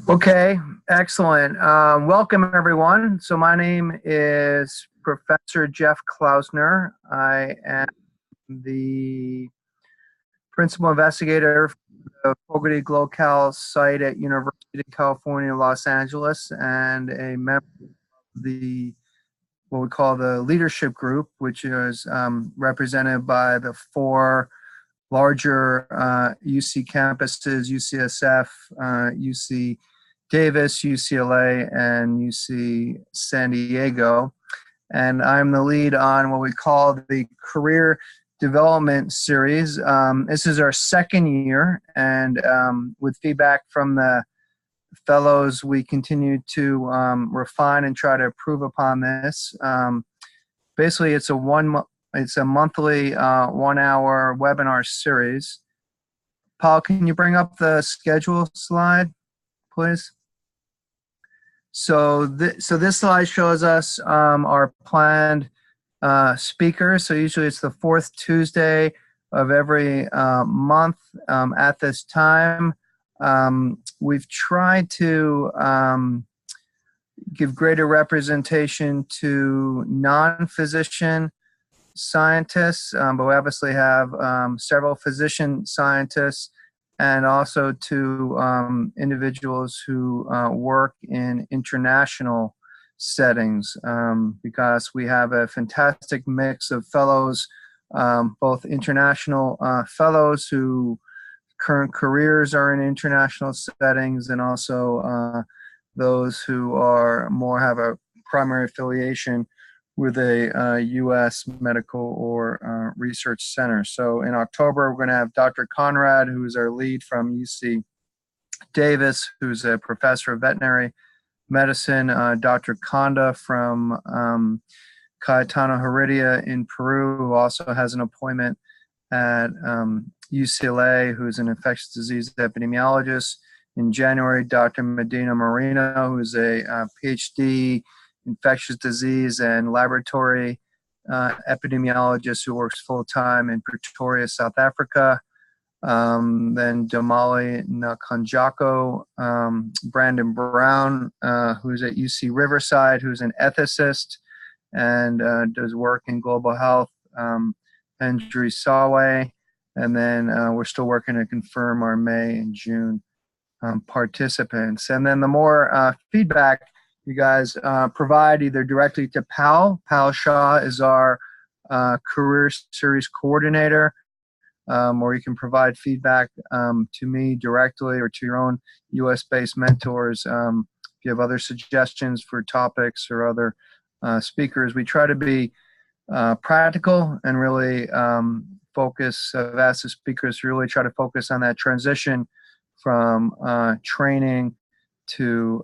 Okay, excellent. Welcome, everyone. So my name is Professor Jeff Klausner. I am the principal investigator for the Fogarty GloCal site at University of California, Los Angeles, and a member of the what we call the leadership group, which is represented by the four larger UC campuses: UCSF, UC Davis, UCLA, and UC San Diego. And I'm the lead on what we call the Career Development Series. This is our second year, and with feedback from the fellows, we continue to refine and try to improve upon this. Basically, it's a monthly 1-hour webinar series. Paul, can you bring up the schedule slide, please? So this slide shows us our planned speakers. So usually it's the fourth Tuesday of every month at this time. We've tried to give greater representation to non-physician scientists, but we obviously have several physician scientists, and also to individuals who work in international settings, because we have a fantastic mix of fellows, both international fellows who current careers are in international settings, and also those who are have a primary affiliation with a U.S. medical or research center. So in October, we're going to have Dr. Conrad, who's our lead from UC Davis, who's a professor of veterinary medicine, Dr. Conda from Cayetano Heredia in Peru, who also has an appointment at UCLA, who's an infectious disease epidemiologist. In January, Dr. Medina Marino, who's a PhD infectious disease and laboratory epidemiologist who works full-time in Pretoria, South Africa. Then Damali Nakanjako, Brandon Brown, who's at UC Riverside, who's an ethicist and does work in global health. Andrew Sawe, and then we're still working to confirm our May and June participants. And then the more feedback you guys provide either directly to Pal Shaw is our career series coordinator, or you can provide feedback to me directly or to your own US-based mentors. If you have other suggestions for topics or other speakers, we try to be practical and really focus. I've asked the speakers to really try to focus on that transition from training to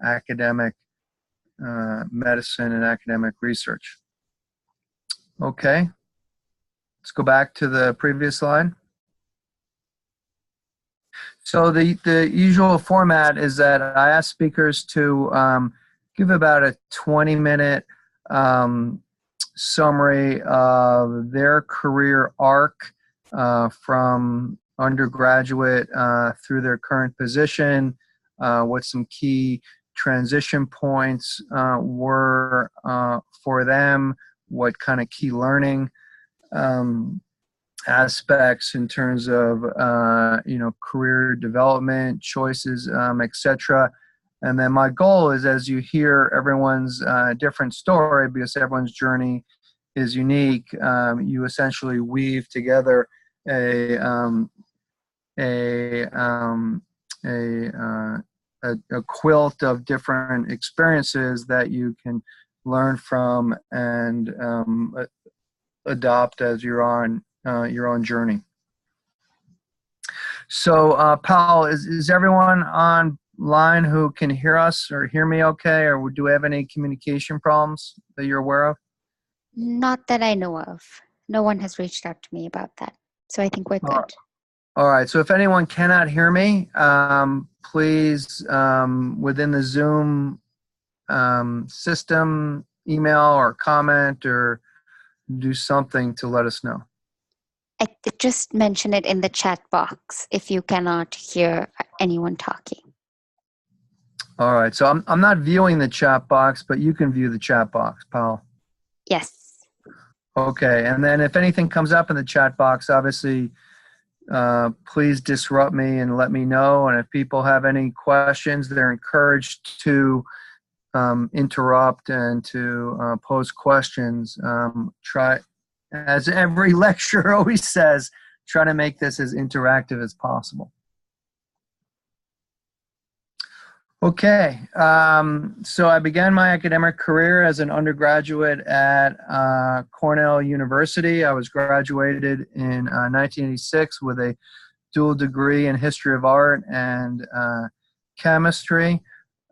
academic medicine and academic research. Okay, let's go back to the previous slide. So the usual format is that I ask speakers to give about a 20-minute summary of their career arc from undergraduate through their current position, what some key transition points were for them, what kind of key learning aspects in terms of career development choices, etc. And then my goal is, as you hear everyone's different story, because everyone's journey is unique, you essentially weave together a quilt of different experiences that you can learn from and adopt as you're on your own journey. So, Paul, is everyone online who can hear us or hear me okay, or do we have any communication problems that you're aware of? Not that I know of. No one has reached out to me about that. So I think we're good. All right. So if anyone cannot hear me, please, within the Zoom system, email or comment or do something to let us know. I just mention it in the chat box if you cannot hear anyone talking. All right. So I'm not viewing the chat box, but you can view the chat box, Paul. Yes. Okay. And then if anything comes up in the chat box, obviously, please disrupt me and let me know. And if people have any questions, they're encouraged to interrupt and to pose questions. Try, as every lecturer always says, try to make this as interactive as possible. Okay, so I began my academic career as an undergraduate at Cornell University. I was graduated in 1986 with a dual degree in history of art and chemistry.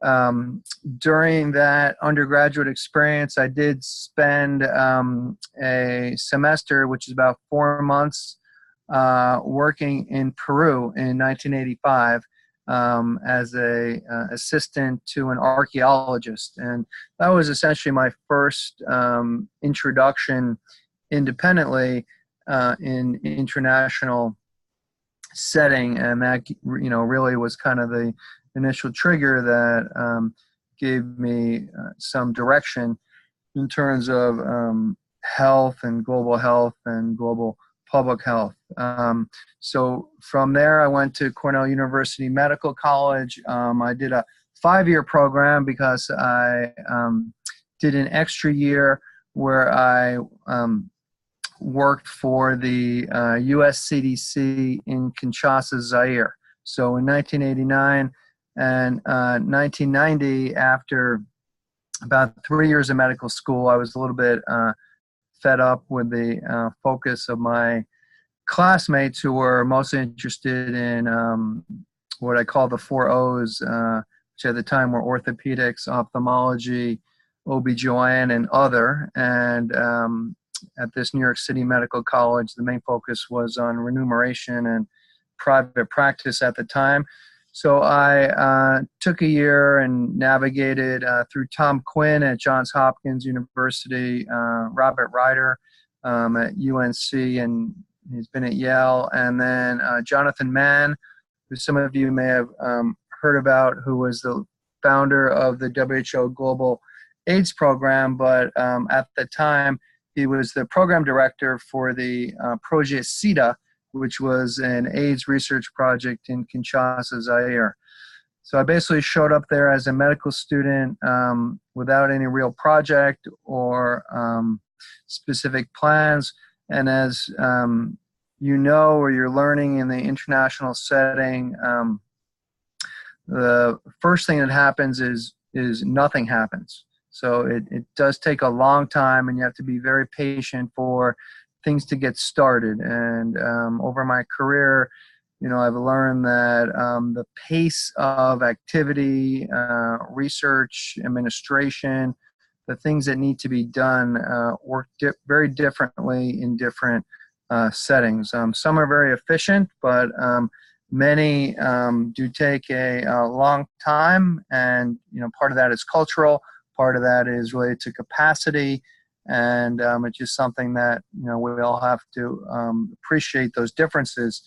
During that undergraduate experience, I did spend a semester, which is about 4 months, working in Peru in 1985 as a assistant to an archaeologist, and that was essentially my first introduction independently in international setting, and that really was kind of the initial trigger that gave me some direction in terms of health and global public health. So from there, I went to Cornell University Medical College. I did a 5-year program because I did an extra year where I worked for the US CDC in Kinshasa, Zaire. So in 1989 and 1990, after about 3 years of medical school, I was a little bit fed up with the focus of my classmates who were mostly interested in what I call the 4 O's, which at the time were orthopedics, ophthalmology, OBGYN, and other. And at this New York City Medical College, the main focus was on remuneration and private practice at the time. So I took a year and navigated through Tom Quinn at Johns Hopkins University, Robert Ryder at UNC, and he's been at Yale, and then Jonathan Mann, who some of you may have heard about, who was the founder of the WHO Global AIDS Program, but at the time he was the program director for the Project SIDA, which was an AIDS research project in Kinshasa, Zaire. So I basically showed up there as a medical student without any real project or specific plans. And as you know, or you're learning in the international setting, the first thing that happens is nothing happens. So it does take a long time, and you have to be very patient for things to get started. And over my career, I've learned that the pace of activity, research, administration, the things that need to be done work very differently in different settings. Some are very efficient, but many do take a long time, and part of that is cultural, part of that is related to capacity, and it's just something that we all have to appreciate those differences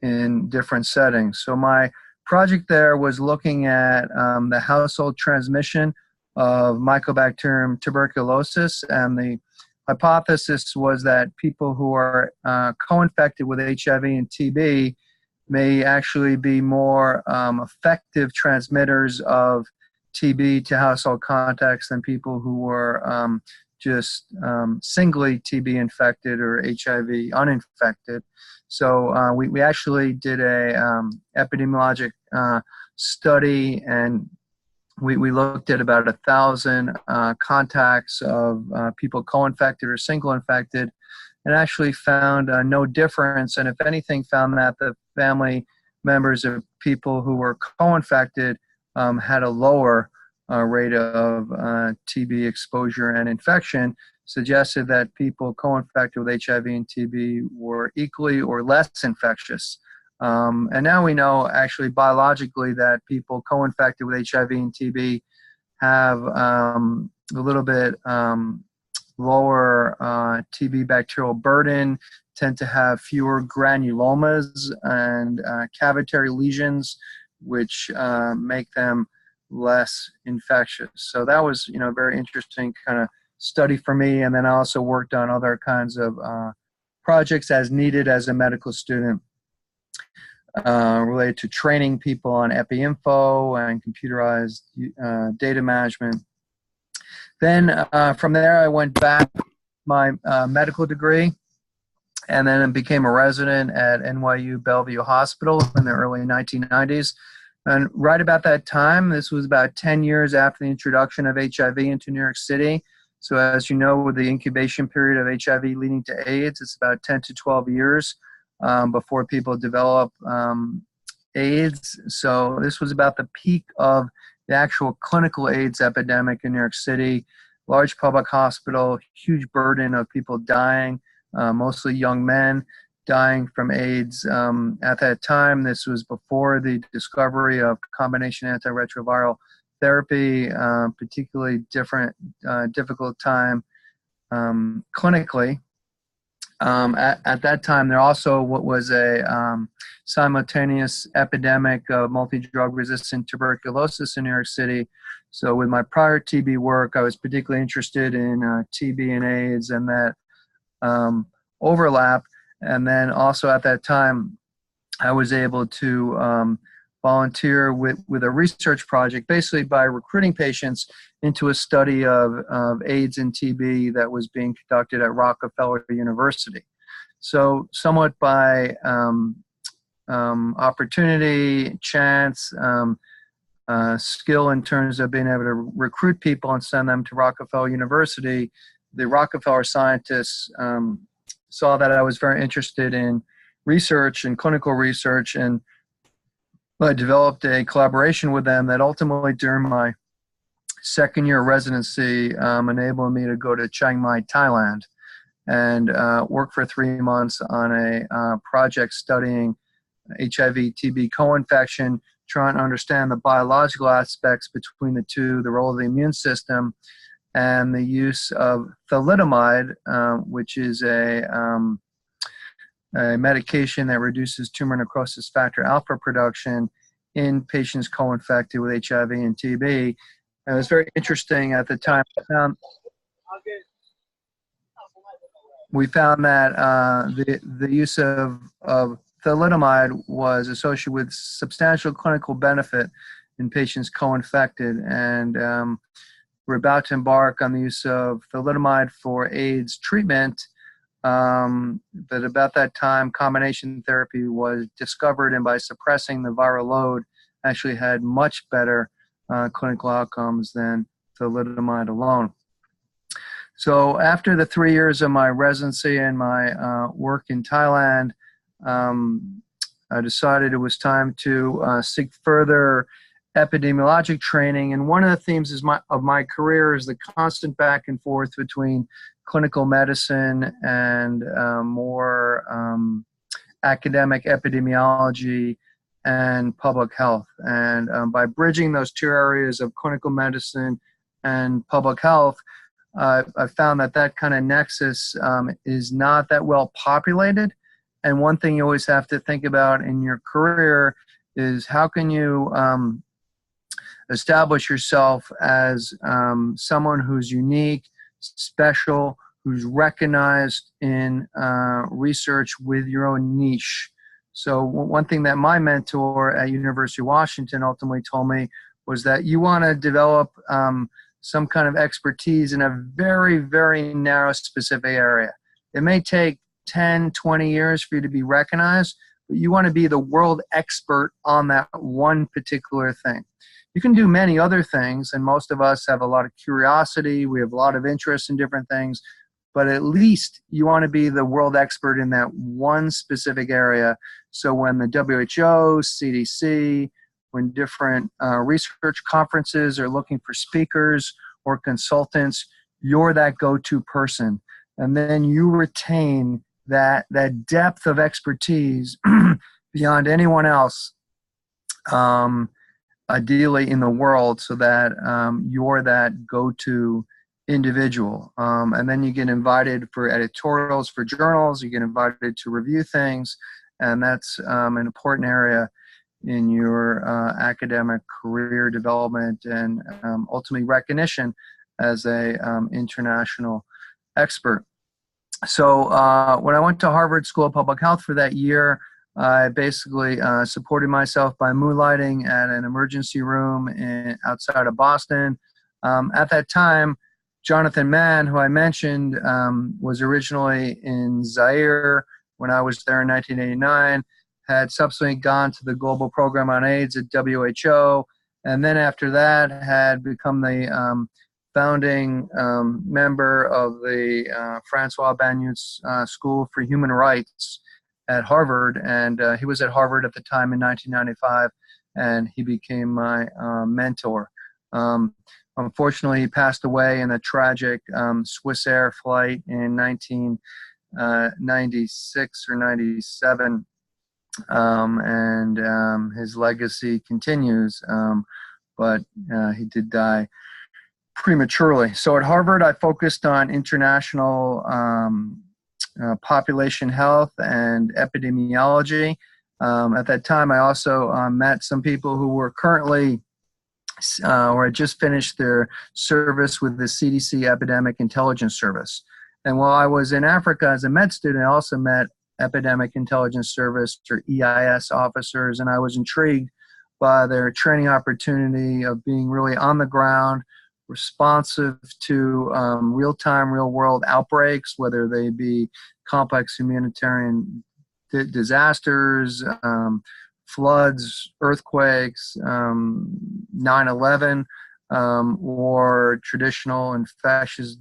in different settings. So my project there was looking at the household transmission of Mycobacterium tuberculosis, and the hypothesis was that people who are co-infected with HIV and TB may actually be more effective transmitters of TB to household contacts than people who were just singly TB infected or HIV uninfected. So we actually did a epidemiologic study, and we looked at about 1,000 contacts of people co-infected or single infected, and actually found no difference, and if anything found that the family members of people who were co-infected had a lower rate of TB exposure and infection, suggested that people co-infected with HIV and TB were equally or less infectious. And now we know actually biologically that people co-infected with HIV and TB have a little bit lower TB bacterial burden, tend to have fewer granulomas and cavitary lesions, which make them less infectious. So that was, a very interesting kind of study for me. And then I also worked on other kinds of projects as needed as a medical student, related to training people on epi-info and computerized data management. Then from there, I went back my medical degree, and then became a resident at NYU Bellevue Hospital in the early 1990s. And right about that time, this was about 10 years after the introduction of HIV into New York City. So as you know, with the incubation period of HIV leading to AIDS, it's about 10 to 12 years before people develop AIDS. So this was about the peak of the actual clinical AIDS epidemic in New York City. Large public hospital, huge burden of people dying, mostly young men dying from AIDS. At that time, this was before the discovery of combination antiretroviral therapy, particularly difficult time clinically. At that time, there also was a simultaneous epidemic of multi-drug resistant tuberculosis in New York City. So with my prior TB work, I was particularly interested in TB and AIDS and that overlap. And then also at that time, I was able to volunteer with a research project, basically by recruiting patients into a study of AIDS and TB that was being conducted at Rockefeller University. So somewhat by opportunity, chance, skill in terms of being able to recruit people and send them to Rockefeller University, the Rockefeller scientists saw that I was very interested in research and clinical research, and I developed a collaboration with them that ultimately during my second year residency enabled me to go to Chiang Mai, Thailand, and work for 3 months on a project studying HIV-TB co-infection, trying to understand the biological aspects between the two, the role of the immune system, and the use of thalidomide, which is a medication that reduces tumor necrosis factor alpha production in patients co-infected with HIV and TB. And it was very interesting at the time. We found that the use of thalidomide was associated with substantial clinical benefit in patients co-infected, and we're about to embark on the use of thalidomide for AIDS treatment. But about that time, combination therapy was discovered, and by suppressing the viral load, actually had much better clinical outcomes than thalidomide alone. So after the 3 years of my residency and my work in Thailand, I decided it was time to seek further epidemiologic training. And one of the themes of my career is the constant back and forth between clinical medicine and more academic epidemiology and public health. And by bridging those two areas of clinical medicine and public health, I found that kind of nexus is not that well populated. And one thing you always have to think about in your career is how can you establish yourself as someone who's unique, special, who's recognized in research with your own niche. So one thing that my mentor at University of Washington ultimately told me was that you want to develop some kind of expertise in a very, very narrow specific area. It may take 10, 20 years for you to be recognized, but you want to be the world expert on that one particular thing. You can do many other things, and most of us have a lot of curiosity. We have a lot of interest in different things, but at least you want to be the world expert in that one specific area. So when the WHO, CDC, when different research conferences are looking for speakers or consultants, you're that go-to person. And then you retain that depth of expertise beyond anyone else, ideally in the world, so that you're that go-to individual. And then you get invited for editorials for journals, you get invited to review things, and that's an important area. in your academic career development and ultimately recognition as a international expert. So when I went to Harvard School of Public Health for that year, I basically supported myself by moonlighting at an emergency room outside of Boston. At that time, Jonathan Mann, who I mentioned, was originally in Zaire when I was there in 1989, had subsequently gone to the Global Program on AIDS at WHO, and then after that had become the founding member of the Francois Bagnout's School for Human Rights at Harvard, and he was at Harvard at the time in 1995, and he became my mentor. Unfortunately, he passed away in a tragic Swiss Air flight in 1996 or 97, and his legacy continues, but he did die prematurely. So at Harvard, I focused on international population health and epidemiology. At that time, I also met some people who were currently or had just finished their service with the CDC Epidemic Intelligence Service. And while I was in Africa as a med student, I also met Epidemic Intelligence Service or EIS officers, and I was intrigued by their training opportunity of being really on the ground, responsive to real-time, real-world outbreaks, whether they be complex humanitarian disasters, floods, earthquakes, 9/11, or traditional infectious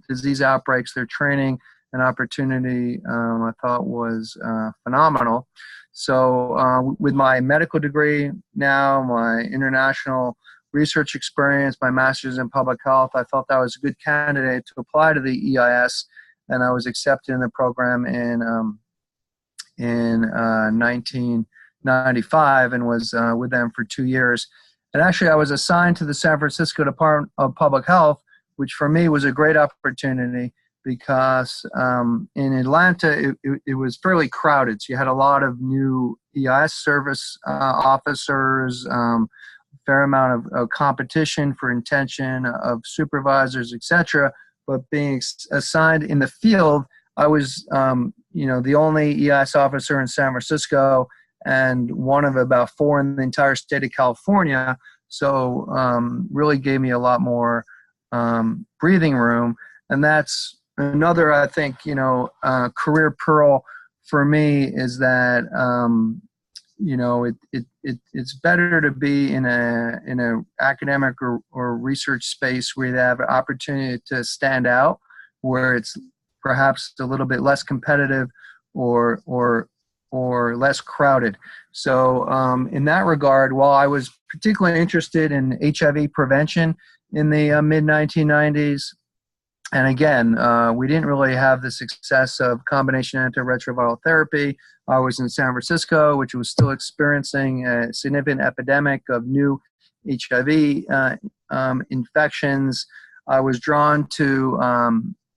disease outbreaks. Their training and opportunity, I thought, was phenomenal. So with my medical degree now, my international research experience, my master's in public health, I felt I was a good candidate to apply to the EIS, and I was accepted in the program in 1995 and was with them for 2 years. And actually, I was assigned to the San Francisco Department of Public Health, which for me was a great opportunity because in Atlanta, it was fairly crowded. So you had a lot of new EIS service officers, fair amount of competition for intention of supervisors, etc. But being assigned in the field, I was, the only EIS officer in San Francisco and one of about 4 in the entire state of California. So really gave me a lot more breathing room. And that's another, I think, career pearl for me is that, it's better to be in a academic or research space where you have an opportunity to stand out, where it's perhaps a little bit less competitive or less crowded. So in that regard, while I was particularly interested in HIV prevention in the mid-1990s, and again, we didn't really have the success of combination antiretroviral therapy. I was in San Francisco, which was still experiencing a significant epidemic of new HIV infections. I was drawn to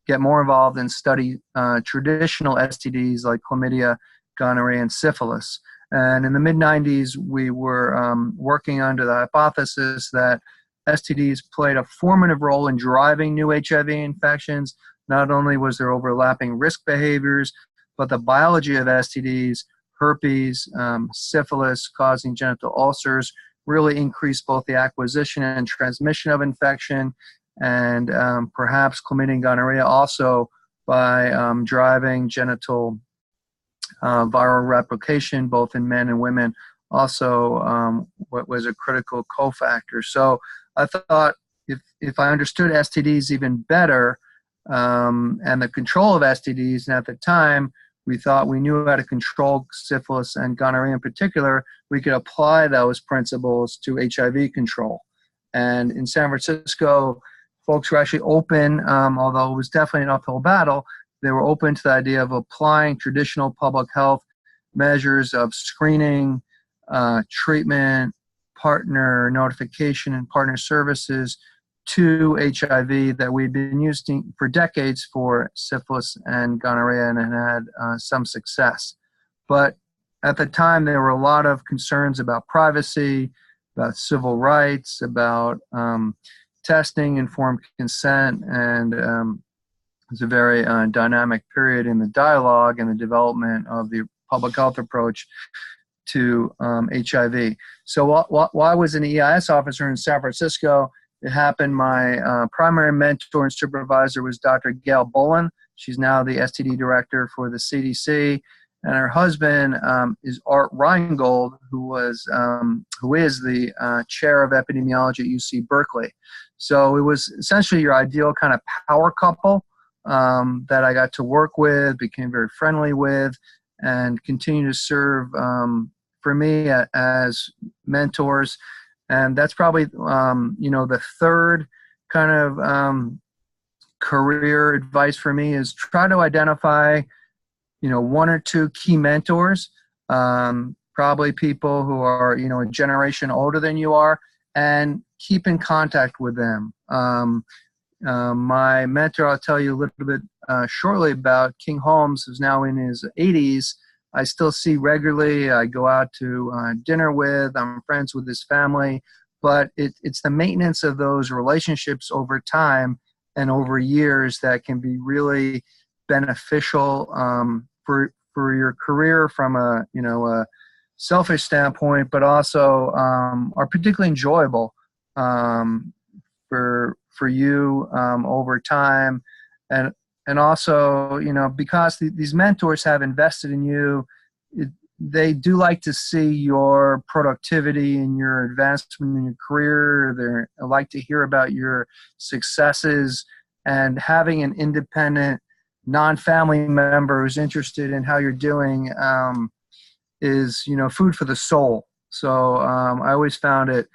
get more involved and study traditional STDs like chlamydia, gonorrhea, and syphilis. And in the mid-90s, we were working under the hypothesis that STDs played a formative role in driving new HIV infections. Not only was there overlapping risk behaviors, but the biology of STDs, herpes, syphilis causing genital ulcers, really increased both the acquisition and transmission of infection, and perhaps chlamydia and gonorrhea also by driving genital viral replication, both in men and women, also what was a critical cofactor. So I thought if I understood STDs even better and the control of STDs, and at the time we thought we knew how to control syphilis and gonorrhea in particular, we could apply those principles to HIV control. And in San Francisco, folks were actually open, although it was definitely an uphill battle, they were open to the idea of applying traditional public health measures of screening, treatment, partner notification, and partner services to HIV that we'd been using for decades for syphilis and gonorrhea and had some success. But at the time, there were a lot of concerns about privacy, about civil rights, about testing, informed consent, and it was a very dynamic period in the dialogue and the development of the public health approach to HIV. So while I was an EIS officer in San Francisco, it happened my primary mentor and supervisor was Dr. Gail Bolin. She's now the STD director for the CDC. And her husband is Art Reingold, who is the chair of epidemiology at UC Berkeley. So it was essentially your ideal kind of power couple that I got to work with, became very friendly with, and continue to serve for me as mentors. And that's probably the third kind of career advice for me is try to identify one or two key mentors, probably people who are, a generation older than you are, and keep in contact with them. My mentor, I'll tell you a little bit shortly about, King Holmes, who's now in his 80s. I still see regularly. I go out to dinner with. I'm friends with his family. But it's the maintenance of those relationships over time and over years that can be really beneficial for your career from a selfish standpoint, but also are particularly enjoyable for you over time, and also because these mentors have invested in you, they do like to see your productivity and your advancement in your career. They like to hear about your successes, and having an independent non-family member who's interested in how you're doing is food for the soul. So I always found it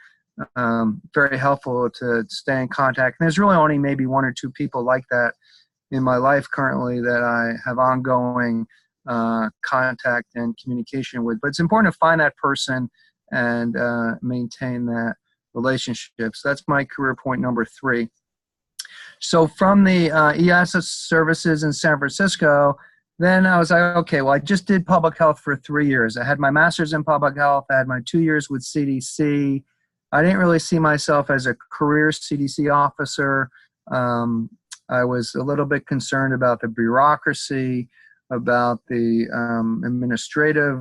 very helpful to stay in contact. And there's really only maybe one or two people like that in my life currently that I have ongoing contact and communication with. But it's important to find that person and maintain that relationship. So that's my career point number 3. So from the EIS services in San Francisco, then I was like, okay, well, I just did public health for 3 years. I had my master's in public health. I had my 2 years with CDC. I didn't really see myself as a career CDC officer. I was a little bit concerned about the bureaucracy, about the administrative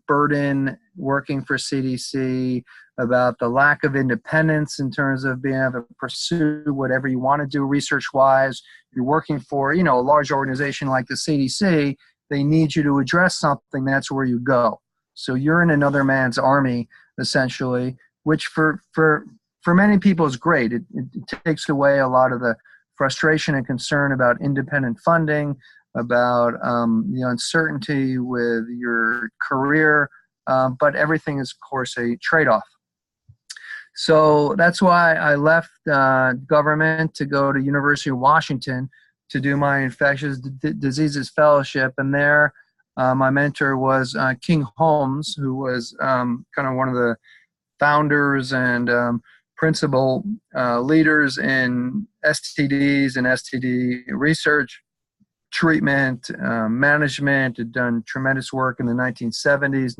burden working for CDC, about the lack of independence in terms of being able to pursue whatever you want to do research-wise. You're working for, a large organization like the CDC. They need you to address something. That's where you go. So you're in another man's army, essentially, which for many people is great. It takes away a lot of the frustration and concern about independent funding, about the uncertainty with your career, but everything is, of course, a trade-off. So that's why I left government to go to University of Washington to do my infectious diseases fellowship. And there, my mentor was King Holmes, who was kind of one of the founders and principal leaders in STDs and STD research, treatment, management. Had done tremendous work in the 1970s,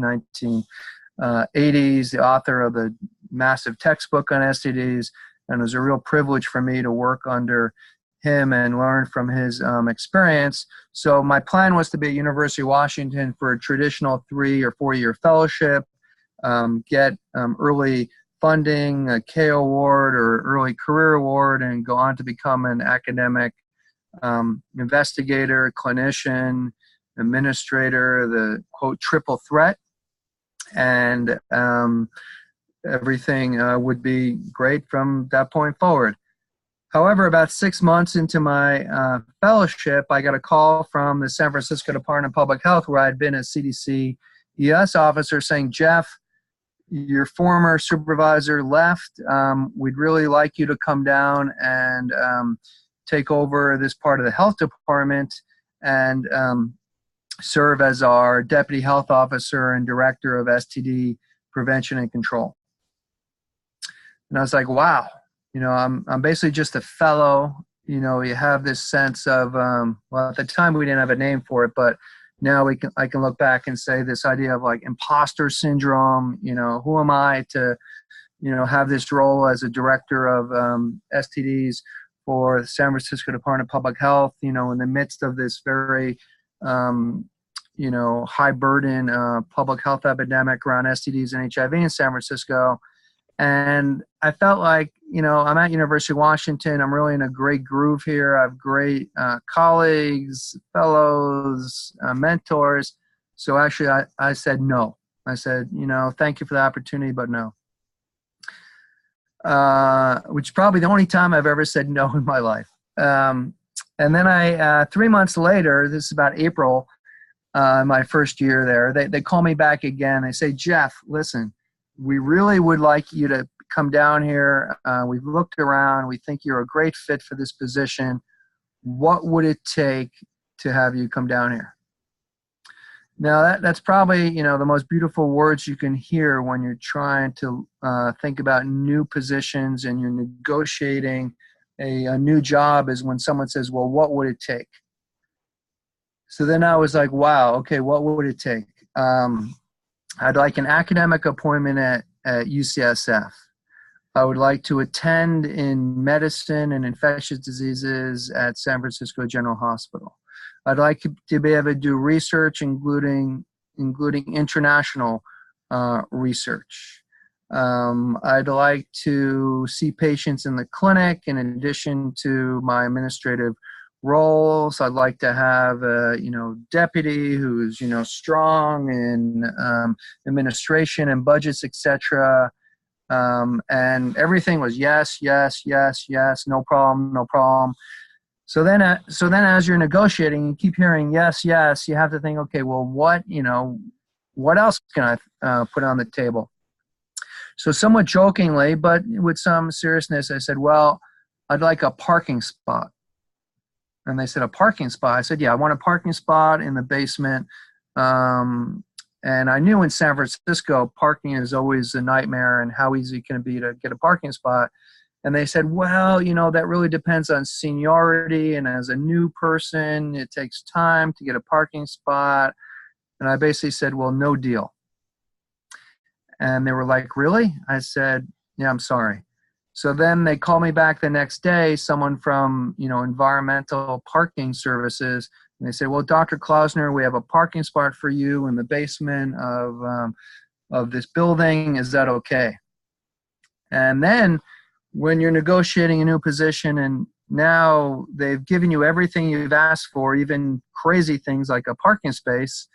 1980s, the author of the massive textbook on STDs, and it was a real privilege for me to work under him and learn from his experience. So my plan was to be at University of Washington for a traditional 3 or 4 year fellowship, get early funding, a K award or early career award, and go on to become an academic investigator, clinician, administrator, the quote triple threat, and everything would be great from that point forward. However, about 6 months into my fellowship, I got a call from the San Francisco Department of Public Health, where I'd been a CDC ES officer, saying, Jeff, your former supervisor left. We'd really like you to come down and take over this part of the health department and serve as our deputy health officer and director of STD prevention and control. And I was like, wow, I'm basically just a fellow. You have this sense of, well, at the time we didn't have a name for it, but now I can look back and say this idea of like imposter syndrome, who am I to, have this role as a director of STDs for the San Francisco Department of Public Health, in the midst of this very, high burden public health epidemic around STDs and HIV in San Francisco. And I felt like, I'm at University of Washington. I'm really in a great groove here. I have great colleagues, fellows, mentors. So actually, I said no. I said, thank you for the opportunity, but no. Which is probably the only time I've ever said no in my life. And then 3 months later, this is about April, my first year there, they call me back again. They say, Jeff, listen, we really would like you to come down here. We've looked around. We think you're a great fit for this position. What would it take to have you come down here? Now, that's probably, the most beautiful words you can hear when you're trying to think about new positions and you're negotiating a new job, is when someone says, well, what would it take? So then I was like, wow, okay, what would it take? I'd like an academic appointment at UCSF. I would like to attend in medicine and infectious diseases at San Francisco General Hospital. I'd like to be able to do research, including international research. I'd like to see patients in the clinic in addition to my administrative roles. I'd like to have a deputy who's strong in administration and budgets, etc. And everything was yes, yes, yes, yes, no problem, no problem. So then as you're negotiating, you keep hearing yes, yes. You have to think, okay, well, what else can I put on the table? So somewhat jokingly, but with some seriousness, I said, well, I'd like a parking spot. And they said, a parking spot? I said, yeah, I want a parking spot in the basement. And I knew in San Francisco, parking is always a nightmare, and how easy can it be to get a parking spot? And they said, well, that really depends on seniority. And as a new person, it takes time to get a parking spot. And I basically said, well, no deal. And they were like, really? I said, yeah, I'm sorry. So then they called me back the next day, someone from, environmental parking services. And they said, well, Dr. Klausner, we have a parking spot for you in the basement of this building. Is that okay? And then when you're negotiating a new position and now they've given you everything you've asked for, even crazy things like a parking space,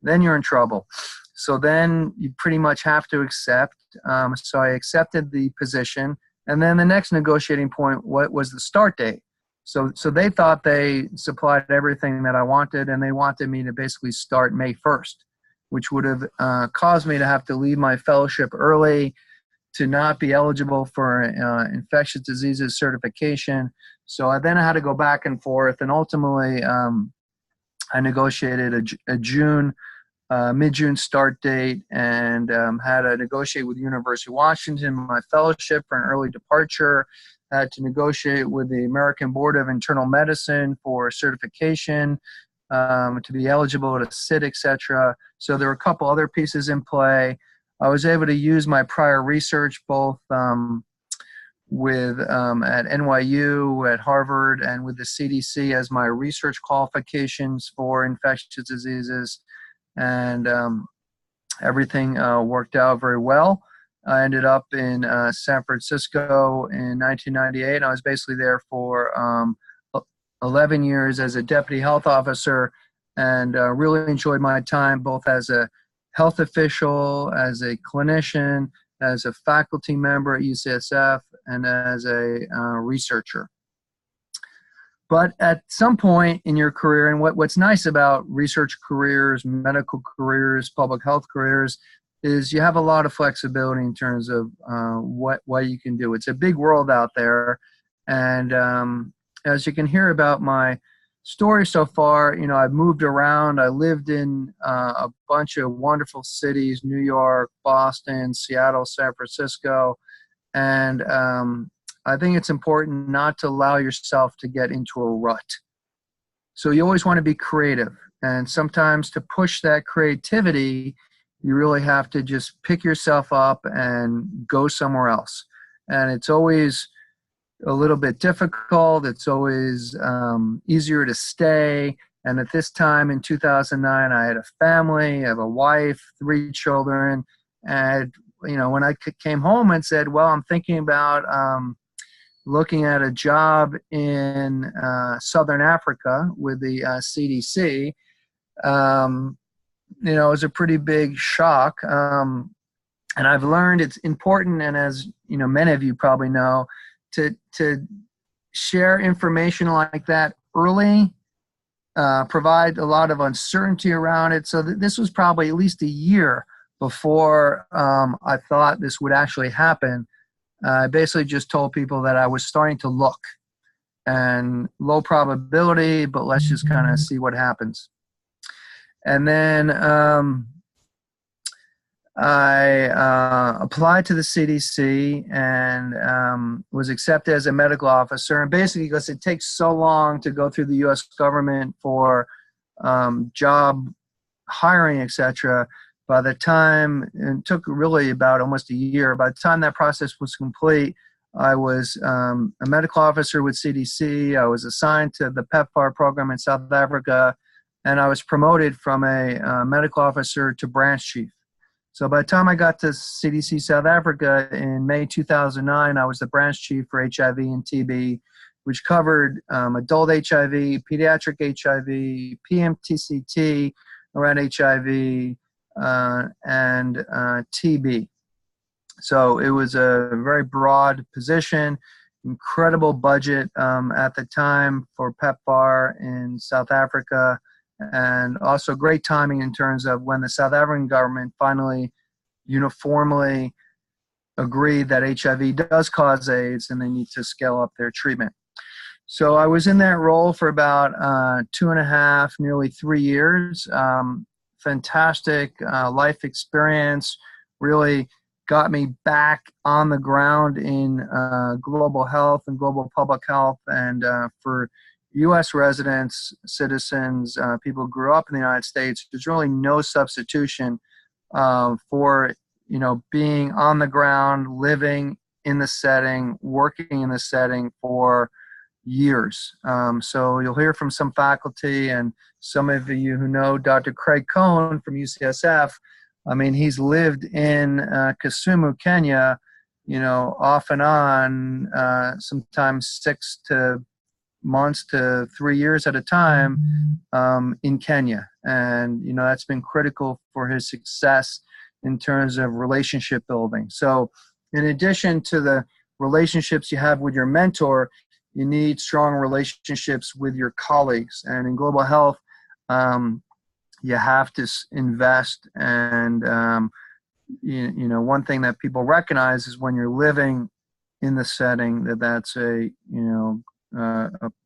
then you're in trouble. So then you pretty much have to accept. So I accepted the position. And then the next negotiating point, what was the start date? So they thought they supplied everything that I wanted, and they wanted me to basically start May 1st, which would have caused me to have to leave my fellowship early, to not be eligible for infectious diseases certification. So I had to go back and forth, and ultimately I negotiated a June, mid-June start date, and had to negotiate with the University of Washington my fellowship for an early departure. Had to negotiate with the American Board of Internal Medicine for certification, to be eligible to sit, etc. So there were a couple other pieces in play. I was able to use my prior research both with at NYU, at Harvard, and with the CDC as my research qualifications for infectious diseases, and everything worked out very well. I ended up in San Francisco in 1998. I was basically there for 11 years as a deputy health officer, and really enjoyed my time both as a health official, as a clinician, as a faculty member at UCSF, and as a researcher. But at some point in your career, and what's nice about research careers, medical careers, public health careers, is you have a lot of flexibility in terms of what you can do. It's a big world out there. And as you can hear about my story so far, I've moved around. I lived in a bunch of wonderful cities: New York, Boston, Seattle, San Francisco. And I think it's important not to allow yourself to get into a rut. So you always want to be creative. And sometimes to push that creativity, you really have to just pick yourself up and go somewhere else. And it's always a little bit difficult. It's always easier to stay. And at this time in 2009, I had a family, I have a wife, 3 children. And, when I came home and said, well, I'm thinking about looking at a job in Southern Africa with the CDC, it was a pretty big shock. And I've learned it's important, and as many of you probably know, to share information like that early, provide a lot of uncertainty around it. So this was probably at least a year before I thought this would actually happen. I basically just told people that I was starting to look, and low probability, but let's just kind of see what happens. And then I applied to the CDC and was accepted as a medical officer. And basically, because it takes so long to go through the U.S. government for job hiring, etc., by the time, and it took really about almost a year, by the time that process was complete, I was a medical officer with CDC. I was assigned to the PEPFAR program in South Africa, and I was promoted from a medical officer to branch chief. So by the time I got to CDC South Africa in May 2009, I was the branch chief for HIV and TB, which covered adult HIV, pediatric HIV, PMTCT around HIV, and TB. So it was a very broad position, incredible budget at the time for PEPFAR in South Africa, and also great timing in terms of when the South African government finally uniformly agreed that HIV does cause AIDS and they need to scale up their treatment. So I was in that role for about 2.5, nearly 3 years. Fantastic life experience, really got me back on the ground in global health and global public health. And for U.S. residents, citizens, people who grew up in the United States, there's really no substitution for being on the ground, living in the setting, working in the setting for years. So you'll hear from some faculty and some of you who know Dr. Craig Cohen from UCSF. I mean, he's lived in Kisumu, Kenya, off and on, sometimes 6 months to 3 years at a time in Kenya. And, that's been critical for his success in terms of relationship building. So in addition to the relationships you have with your mentor, you need strong relationships with your colleagues. And in global health, you have to invest. And, one thing that people recognize is when you're living in the setting, that's a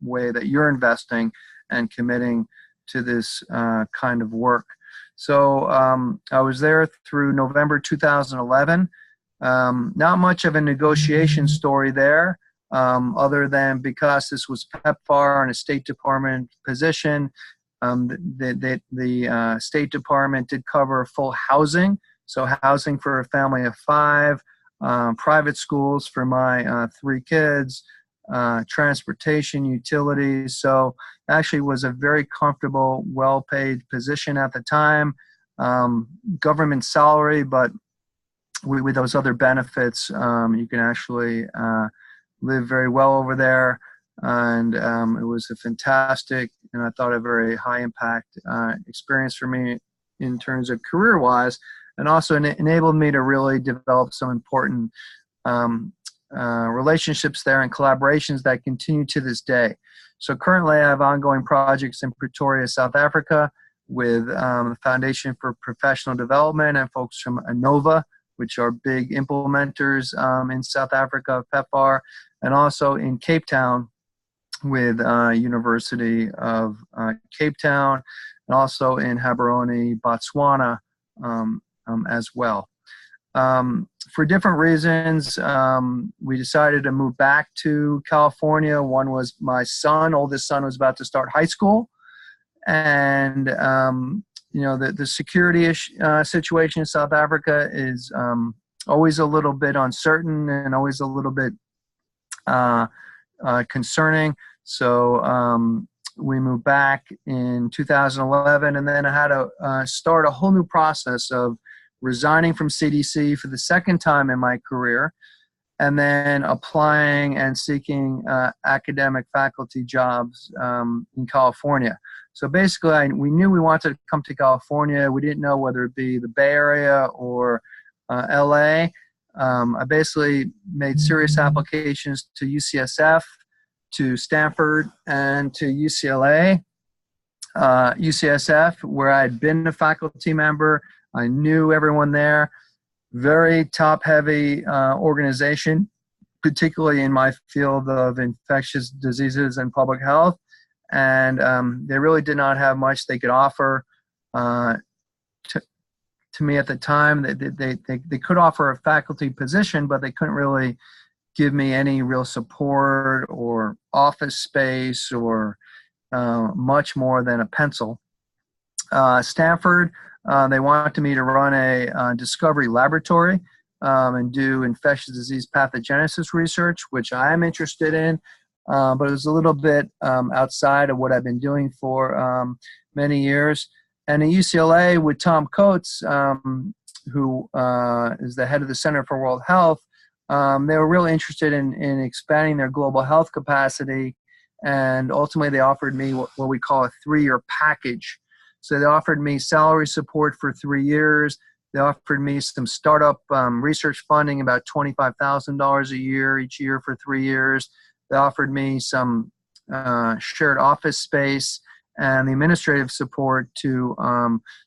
way that you're investing and committing to this kind of work. So I was there through November 2011. Not much of a negotiation story there, other than because this was PEPFAR and a State Department position, the State Department did cover full housing, so housing for a family of 5, private schools for my 3 kids, transportation, utilities. So actually was a very comfortable, well-paid position at the time. Government salary, but with those other benefits, you can actually live very well over there. And it was a fantastic, and I thought a very high impact experience for me in terms of career-wise, and also enabled me to really develop some important relationships there and collaborations that continue to this day. So currently I have ongoing projects in Pretoria, South Africa with the Foundation for Professional Development and folks from ANOVA, which are big implementers in South Africa of PEPFAR, and also in Cape Town with University of Cape Town, and also in Gaborone, Botswana as well. For different reasons, we decided to move back to California. One was my oldest son was about to start high school. And the security situation in South Africa is always a little bit uncertain and always a little bit concerning. So we moved back in 2011, and then I had to start a whole new process of resigning from CDC for the second time in my career, and then applying and seeking academic faculty jobs in California. So basically, we knew we wanted to come to California. We didn't know whether it be the Bay Area or LA. I basically made serious applications to UCSF, to Stanford, and to UCLA. UCSF, where I had been a faculty member, I knew everyone there. Very top-heavy organization, particularly in my field of infectious diseases and public health. And they really did not have much they could offer to me at the time. They could offer a faculty position, but they couldn't really give me any real support or office space or much more than a pencil. Stanford, they wanted me to run a discovery laboratory and do infectious disease pathogenesis research, which I am interested in, but it was a little bit outside of what I've been doing for many years. And at UCLA with Tom Coates, who is the head of the Center for World Health, they were really interested in expanding their global health capacity, and ultimately they offered me what we call a 3-year package. So they offered me salary support for 3 years. They offered me some startup research funding, about $25,000 a year each year for 3 years. They offered me some shared office space and the administrative support to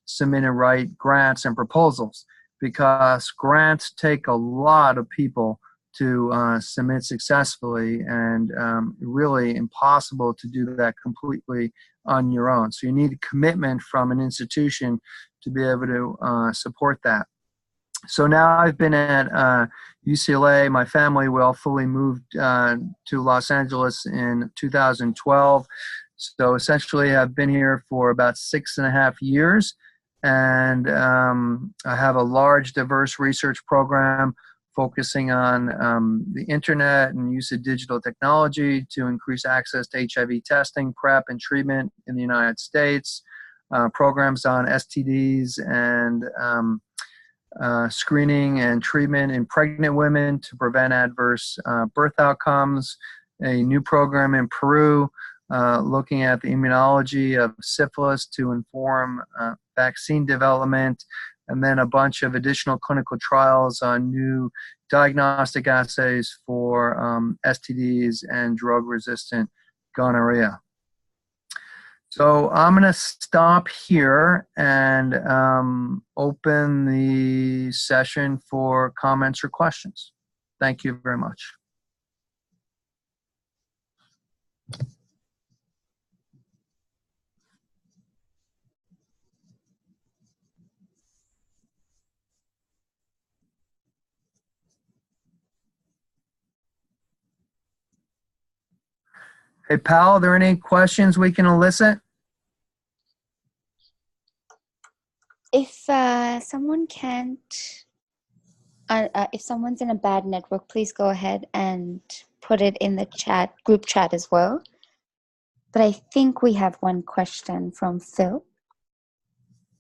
submit and write grants and proposals, because grants take a lot of people to submit successfully, and really impossible to do that completely on your own. So you need a commitment from an institution to be able to support that. So now I've been at UCLA. My family, we all fully moved to Los Angeles in 2012. So essentially I've been here for about 6.5 years, and I have a large, diverse research program focusing on the internet and use of digital technology to increase access to HIV testing, PrEP, and treatment in the United States, programs on STDs and screening and treatment in pregnant women to prevent adverse birth outcomes, a new program in Peru looking at the immunology of syphilis to inform vaccine development, and then a bunch of additional clinical trials on new diagnostic assays for STDs and drug-resistant gonorrhea. So I'm going to stop here and open the session for comments or questions. Thank you very much. Hey, pal, are there any questions we can elicit? If someone can't, if someone's in a bad network, please go ahead and put it in the chat, group chat as well. But I think we have one question from Phil.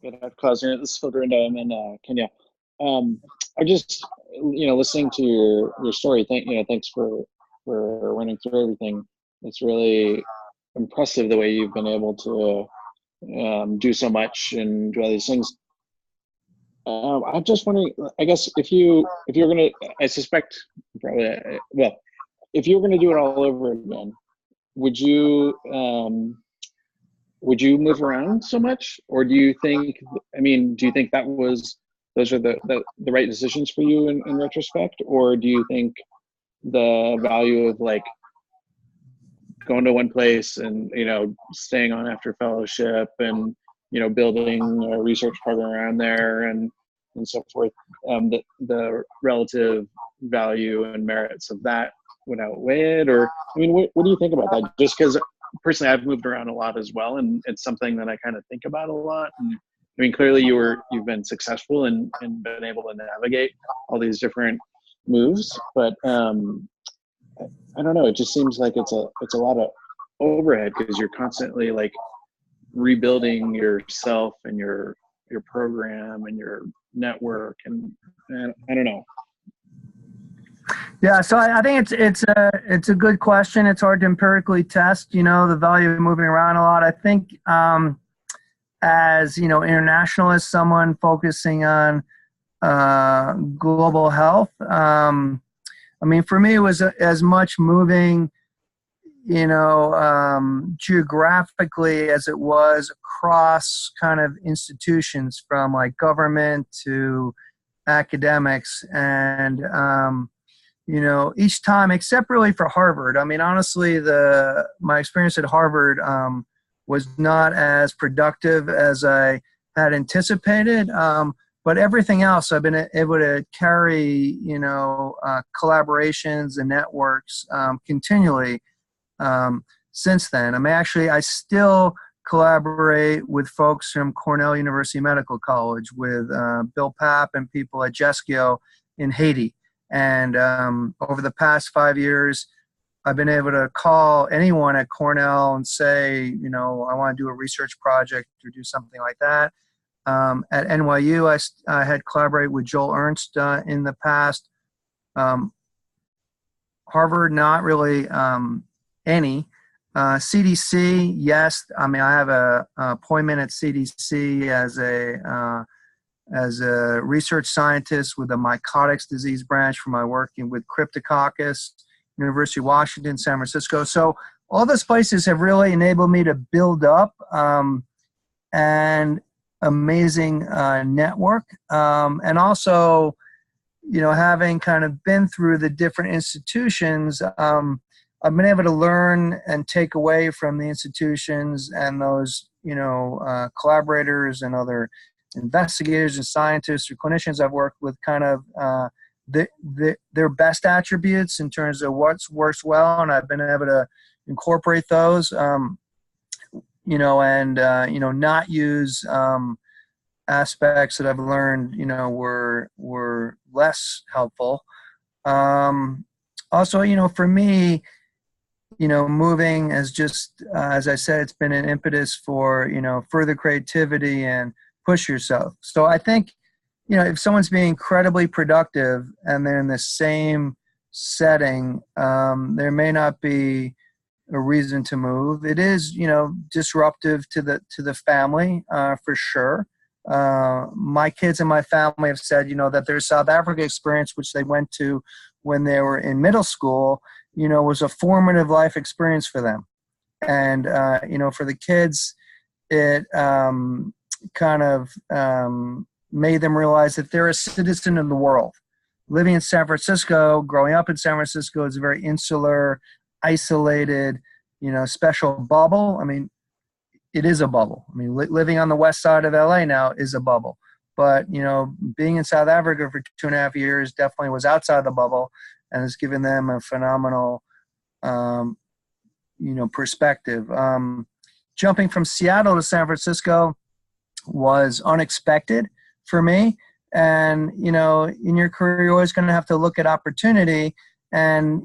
Good afternoon. This is Phil Grinda. I'm in Kenya. I just, listening to your story. Thanks for running through everything. It's really impressive the way you've been able to do so much and do all these things. I'm just wondering, I guess if you're gonna, I suspect probably, well, if you were gonna do it all over again, would you move around so much, or do you think that those are the right decisions for you in retrospect, or do you think the value of like going to one place and staying on after fellowship and building a research program around there and so forth, the relative value and merits of that would outweigh it? Or what do you think about that? Just because personally, I've moved around a lot as well, and it's something that I kind of think about a lot. And I mean, clearly you've been successful and been able to navigate all these different moves, but I don't know. It just seems like it's a lot of overhead because you're constantly like rebuilding yourself and your program and your network, and I don't know. Yeah, so I think it's a good question. It's hard to empirically test, the value of moving around a lot. I think as internationalist, someone focusing on global health. I mean, for me, it was as much moving, geographically as it was across kind of institutions, from like government to academics, and each time, except really for Harvard. I mean, honestly, my experience at Harvard was not as productive as I had anticipated. But everything else, I've been able to carry, collaborations and networks continually since then. I mean, actually, I still collaborate with folks from Cornell University Medical College, with Bill Papp and people at GESCIO in Haiti. And over the past 5 years, I've been able to call anyone at Cornell and say, I want to do a research project or do something like that. At NYU, I had collaborated with Joel Ernst in the past. Harvard, not really any. CDC, yes. I mean, I have a appointment at CDC as a research scientist with the mycotics disease branch for my working with Cryptococcus, University of Washington, San Francisco. So all those places have really enabled me to build up and amazing network, and also, having kind of been through the different institutions, I've been able to learn and take away from the institutions and those, collaborators and other investigators and scientists or clinicians I've worked with, kind of their best attributes in terms of what works well, and I've been able to incorporate those. Not use aspects that I've learned, were less helpful. Also, for me, moving as just, as I said, it's been an impetus for, further creativity and push yourself. So I think, if someone's being incredibly productive and they're in the same setting, there may not be a reason to move. It is, disruptive to the family, for sure. My kids and my family have said, that their South Africa experience, which they went to when they were in middle school, was a formative life experience for them. And, for the kids, it kind of made them realize that they're a citizen of the world. Living in San Francisco, growing up in San Francisco, is a very insular, isolated, special bubble. I mean, it is a bubble. I mean, living on the west side of LA now is a bubble. But, being in South Africa for 2.5 years definitely was outside the bubble, and has given them a phenomenal, perspective. Jumping from Seattle to San Francisco was unexpected for me. And, in your career, you're always going to have to look at opportunity. And,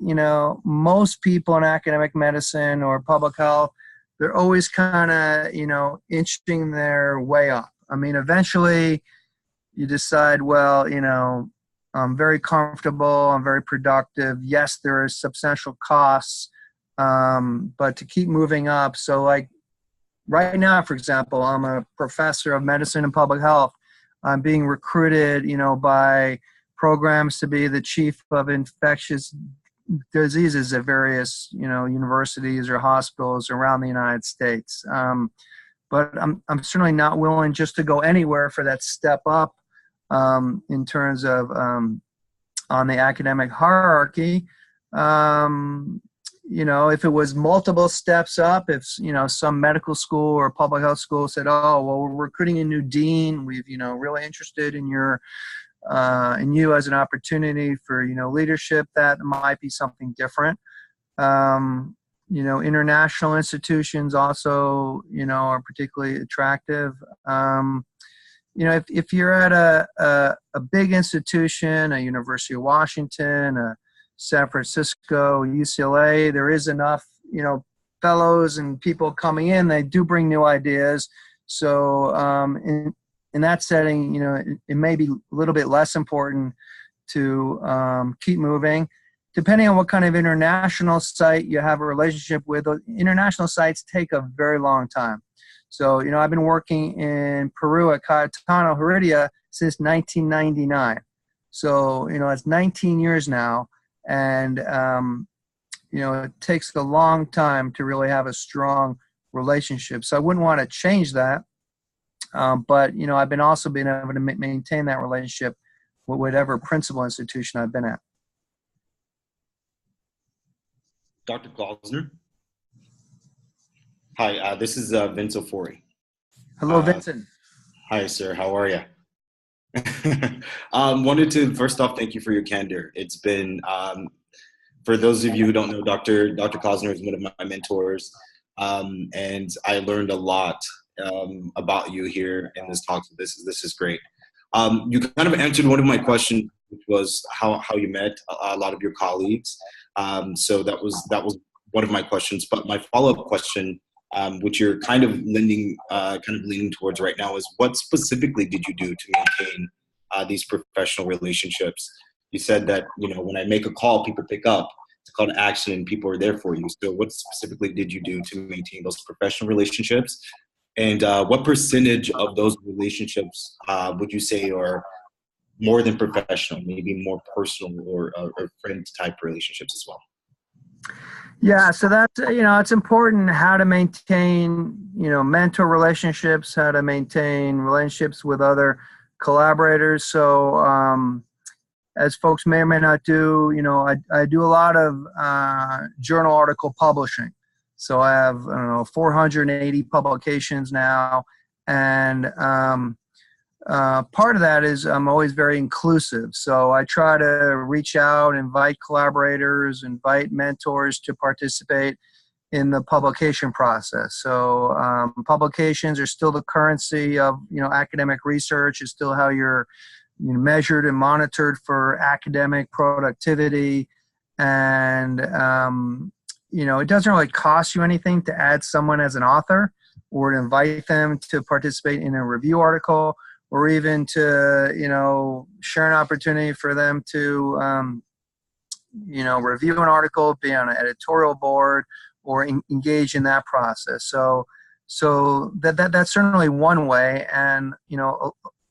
most people in academic medicine or public health, they're always kind of, inching their way up. I mean, eventually you decide, well, I'm very comfortable, I'm very productive. Yes, there are substantial costs, but to keep moving up. So like right now, for example, I'm a professor of medicine and public health. I'm being recruited, by programs to be the chief of infectious diseases at various, universities or hospitals around the United States. But I'm certainly not willing just to go anywhere for that step up in terms of on the academic hierarchy. If it was multiple steps up, if, some medical school or public health school said, oh, well, we're recruiting a new dean, we've, really interested in you as an opportunity for, leadership, that might be something different. International institutions also, are particularly attractive. If you're at a big institution, a University of Washington, a San Francisco, UCLA, there is enough, fellows and people coming in. They do bring new ideas. So in that setting, it may be a little bit less important to keep moving. Depending on what kind of international site you have a relationship with, international sites take a very long time. So, I've been working in Peru at Cayetano Heredia since 1999. So, it's 19 years now. And, it takes a long time to really have a strong relationship. So I wouldn't want to change that. But, I've been able to maintain that relationship with whatever principal institution I've been at. Dr. Klausner. Hi, this is Vince Ofori. Hello, Vincent. Hi, sir. How are you? Wanted to first off thank you for your candor. It's been, for those of you who don't know, Dr. Klausner is one of my mentors, and I learned a lot about you here in this talk. So this is great. You kind of answered one of my questions, which was how you met a lot of your colleagues. So that was one of my questions. But my follow-up question, which you're kind of leaning towards right now, is what specifically did you do to maintain these professional relationships? You said that when I make a call, people pick up. It's a call to action, and people are there for you. So what specifically did you do to maintain those professional relationships? And what percentage of those relationships would you say are more than professional, maybe more personal or friend type relationships as well? Yeah, so that's, it's important how to maintain, mentor relationships, how to maintain relationships with other collaborators. So as folks may or may not do, I do a lot of journal article publishing. So I have, 480 publications now. And part of that is I'm always very inclusive. So I try to reach out, invite collaborators, invite mentors to participate in the publication process. So publications are still the currency of, academic research. It's still how you're measured and monitored for academic productivity. And, it doesn't really cost you anything to add someone as an author or to invite them to participate in a review article, or even to, share an opportunity for them to, review an article, be on an editorial board, or engage in that process. So that's certainly one way. And,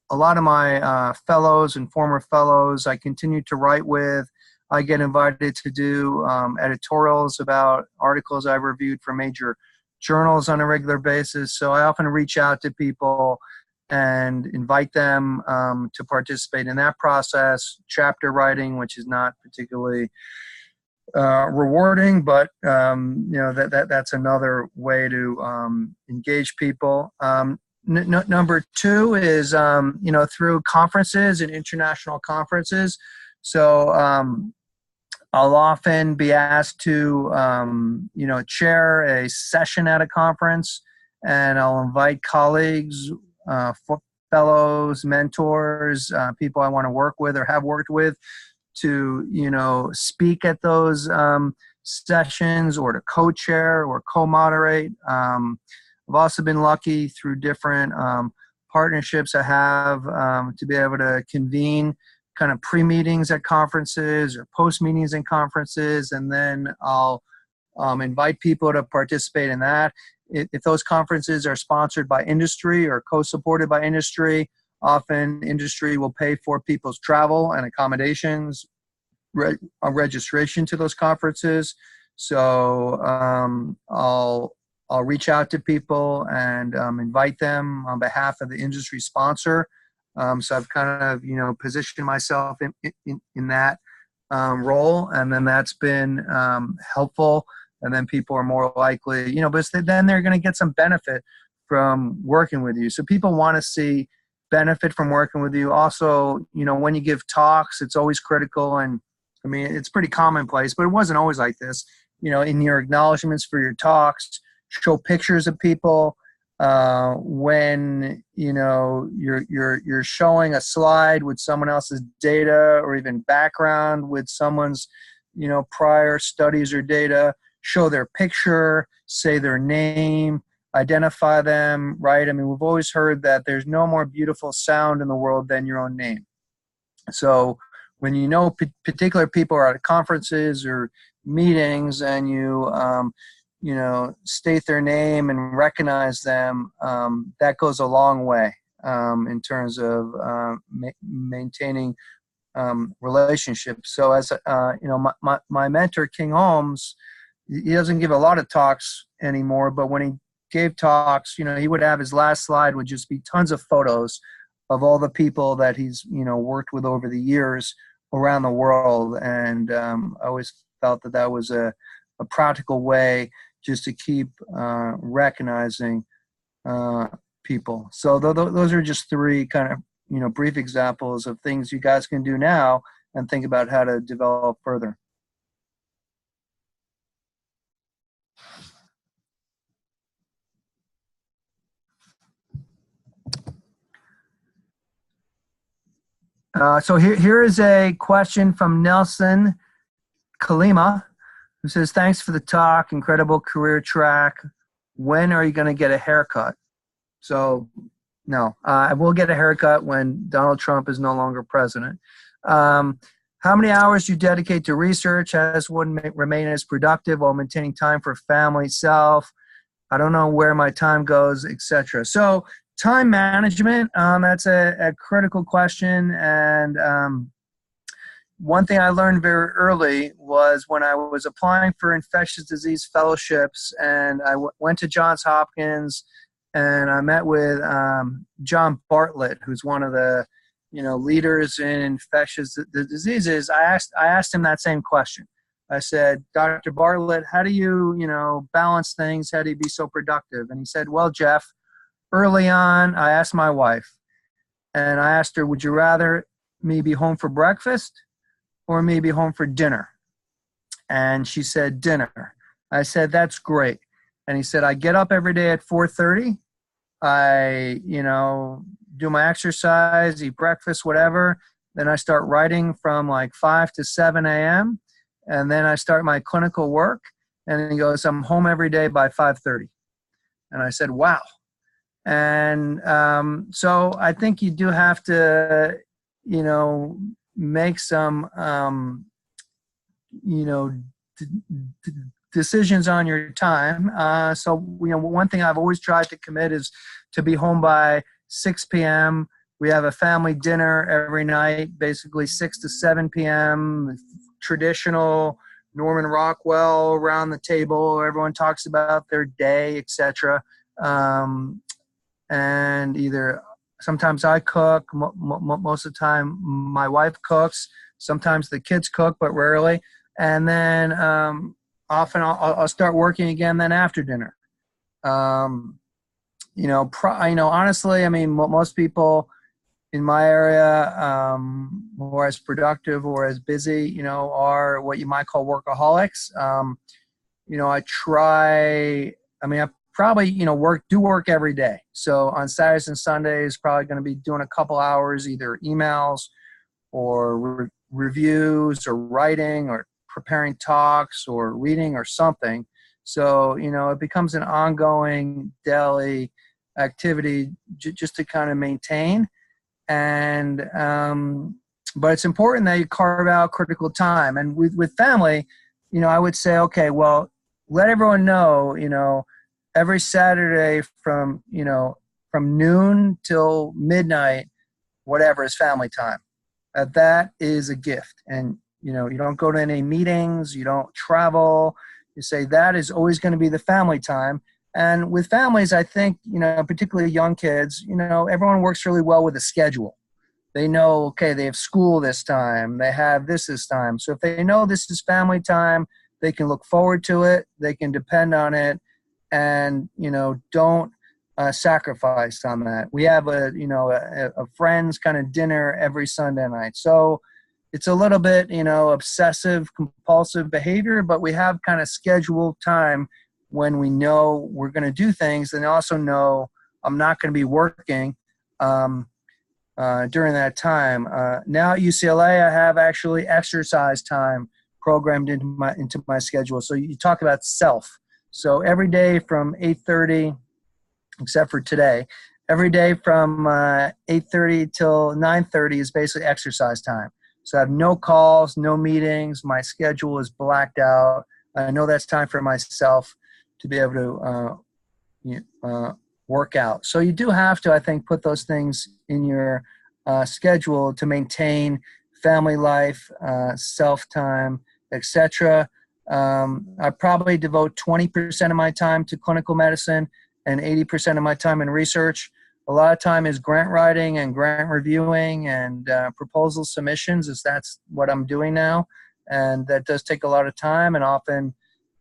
a lot of my fellows and former fellows I continue to write with. I get invited to do editorials about articles I've reviewed for major journals on a regular basis. So I often reach out to people and invite them to participate in that process. Chapter writing, which is not particularly rewarding, but that's another way to engage people. Number two is through conferences and international conferences. So I'll often be asked to chair a session at a conference, and I'll invite colleagues, fellows, mentors, people I want to work with or have worked with to, speak at those sessions, or to co-chair or co-moderate. I've also been lucky through different partnerships I have to be able to convene kind of pre-meetings at conferences or post-meetings in conferences, and then I'll invite people to participate in that. If those conferences are sponsored by industry or co-supported by industry, often industry will pay for people's travel and accommodations, registration to those conferences. So I'll reach out to people and invite them on behalf of the industry sponsor. So I've kind of, positioned myself in that role, and then that's been helpful. And then people are more likely, but then they're going to get some benefit from working with you. So people want to see benefit from working with you. Also, when you give talks, it's always critical. And I mean, it's pretty commonplace, but it wasn't always like this. in your acknowledgments for your talks, show pictures of people. When you're showing a slide with someone else's data or even background with someone's prior studies or data, show their picture, say their name, identify them, right? I mean, we've always heard that there's no more beautiful sound in the world than your own name. So when particular people are at conferences or meetings and you state their name and recognize them, that goes a long way in terms of maintaining relationships. So as my mentor, King Holmes, he doesn't give a lot of talks anymore, but when he gave talks, he would have his last slide would just be tons of photos of all the people that he's worked with over the years around the world. And I always felt that was a practical way just to keep recognizing people. So those are just three kind of brief examples of things you guys can do now and think about how to develop further. So here is a question from Nelson Kalima, who says, thanks for the talk, incredible career track. When are you going to get a haircut? So no, I will get a haircut when Donald Trump is no longer president. How many hours do you dedicate to research? How does one remain as productive while maintaining time for family, self? I don't know where my time goes, etc. So time management, that's a critical question. And one thing I learned very early was when I was applying for infectious disease fellowships, and I went to Johns Hopkins, and I met with John Bartlett, who's one of the leaders in infectious diseases. I asked him that same question. I said, Dr. Bartlett, how do you balance things? How do you be so productive? And he said, well, Jeff, early on, I asked my wife, and I asked her, would you rather me be home for breakfast or me be home for dinner? And she said, dinner. I said, that's great. And he said, I get up every day at 4:30. I, do my exercise, eat breakfast, whatever. Then I start writing from like 5 to 7 a.m. And then I start my clinical work. And he goes, I'm home every day by 5:30. And I said, wow. And so I think you do have to, make some, decisions on your time. So, one thing I've always tried to commit is to be home by 6 p.m. We have a family dinner every night, basically 6 to 7 p.m., traditional Norman Rockwell around the table. Everyone talks about their day, etc. And either sometimes I cook, most of the time my wife cooks, sometimes the kids cook, but rarely. And then often I'll start working again then after dinner. Honestly, I mean, most people in my area who are as productive or as busy, are what you might call workaholics. I probably, work every day. So on Saturdays and Sundays, probably going to be doing a couple hours, either emails or reviews or writing or preparing talks or reading or something. So, it becomes an ongoing daily activity just to kind of maintain. And, but it's important that you carve out critical time. And with family, I would say, okay, well, let everyone know, every Saturday from noon till midnight, whatever is family time. That is a gift. And, you don't go to any meetings, you don't travel. You say that is always going to be the family time. And with families, I think, particularly young kids, everyone works really well with a schedule. They know, okay, they have school this time, they have this time. So if they know this is family time, they can look forward to it, they can depend on it, and, don't sacrifice on that. We have a friends kind of dinner every Sunday night. So, it's a little bit, obsessive compulsive behavior, but we have kind of scheduled time when we know we're going to do things, and also know I'm not going to be working during that time. Now at UCLA, I have actually exercise time programmed into my schedule. So you talk about self. So every day from 8:30, except for today, every day from 8:30 till 9:30 is basically exercise time. So I have no calls, no meetings. My schedule is blacked out. I know that's time for myself to be able to work out. So you do have to, I think, put those things in your schedule to maintain family life, self-time, etc. I probably devote 20% of my time to clinical medicine and 80% of my time in research. A lot of time is grant writing and grant reviewing and proposal submissions, as that's what I'm doing now. And that does take a lot of time, and often,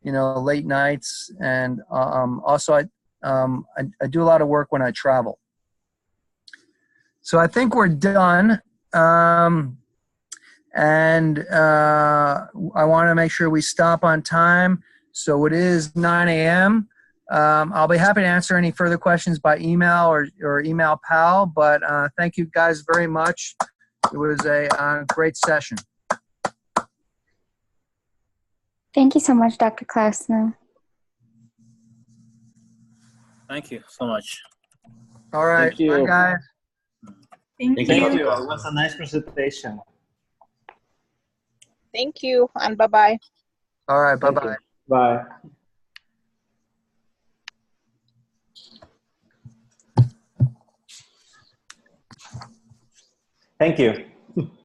late nights. And also I do a lot of work when I travel. So I think we're done. And I want to make sure we stop on time. So it is 9 a.m. I'll be happy to answer any further questions by email or email Pal, but thank you guys very much. It was a great session. Thank you so much, Dr. Klausner. Thank you so much. All right. Thank you. Bye, guys. Thank Thank you. you. Thank you. It was a nice presentation. Thank you, and bye-bye. All right. Thank Bye-bye. you. Bye. Thank you.